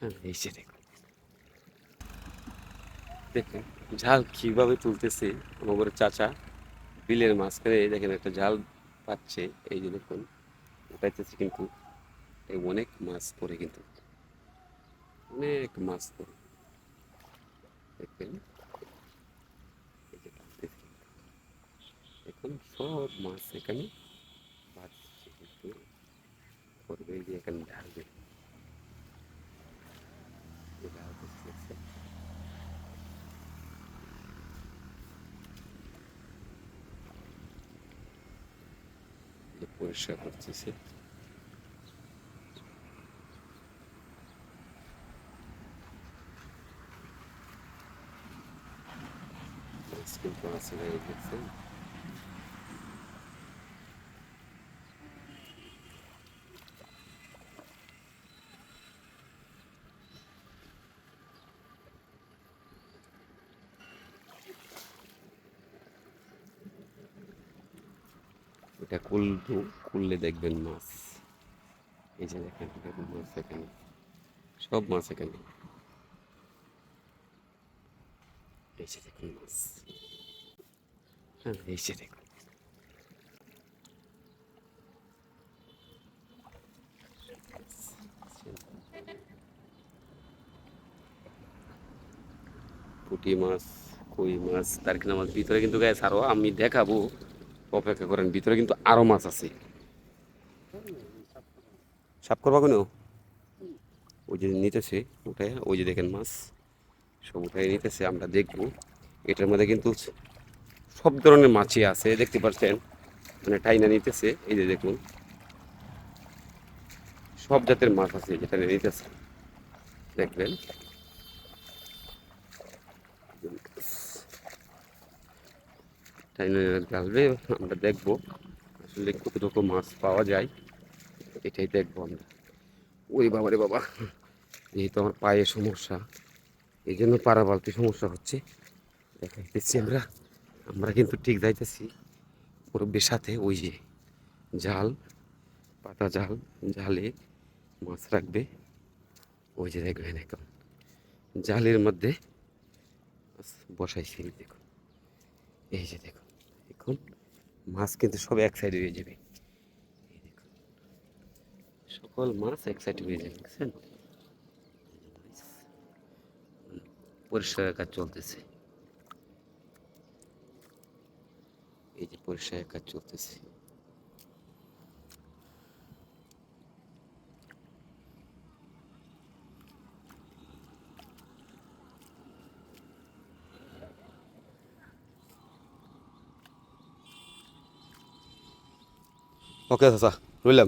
হ্যাঁ, এই যে দেখুন, দেখুন জাল কিভাবে তুলতেছে আমার চাচা। বিলের মাঝখানে দেখেন একটা জাল পাচ্ছে, এই যে দেখুন পাইতেছে কিন্তু এই অনেক মাছ পড়ে, কিন্তু অনেক মাছ পড়ে দেখবেন। এই যে টানতেছে কিন্তু, দেখুন সব মাছ এখানে বাঁচছে কিন্তু পড়বে, এই যে এখানে ঢালবে, এই ঢালতেছে দেখছেন? এই যে পরিষ্কার করতেছে। মাছ কিন্তু আছে ভাই, দেখছেন? এটা খুলবো, খুললে দেখবেন মাছ। এই যে দেখেন, দেখুন মাছ এখানে, সব মাছ এখানে। এই যে দেখুন মাছ, হ্যাঁ এই যে দেখুন। পুঁটি মাছ, কই মাছ, দারকিনা মাছ ভিতরে কিন্তু গায়ে আরো আমি দেখাবো, অপেক্ষা করেন, ভিতরে কিন্তু আরো মাছ আছে। সাফ করবা কোনো, ওই যে নিতেছে উঠে, ওই যে দেখেন মাছ সব উঠাই নিতেছে, আমরা দেখবো। এটার মধ্যে কিন্তু সব ধরনের মাছই আছে দেখতে পাচ্ছেন, মানে টাইনা নিতেছে, এই যে দেখুন সব জাতের মাছ আছে যেটা নিতেছে, দেখবেন। টাইনা ঢালবে, আমরা দেখবো আসলে কতটুকু মাছ পাওয়া যায়, এটাই দেখবো আমরা। ওই বাবা রে বাবা, যেহেতু আমার পায়ে সমস্যা, এই জন্য পাড়া বালতি সমস্যা হচ্ছে, দেখাইতেছি আমরা। আমরা কিন্তু ঠিক যাইতেছি মুরব্বীর সাথে, ওই যে জাল, পাতা জাল, জালে মাছ রাখবে, ওই যে দেখবেন এখন জালের মধ্যে মাছ বসাইছি, দেখুন এই যে দেখুন, এখন মাছ কিন্তু সব এক সাইড হয়ে যাবে, এই দেখুন সকল মাছ এক সাইড হয়ে যাবে, দেখছেন? পরিষ্কার কাজ চলতেছে, এই যে পরিষ্কার কাজ চলতেছে। ওকে চাচা, রইলাম।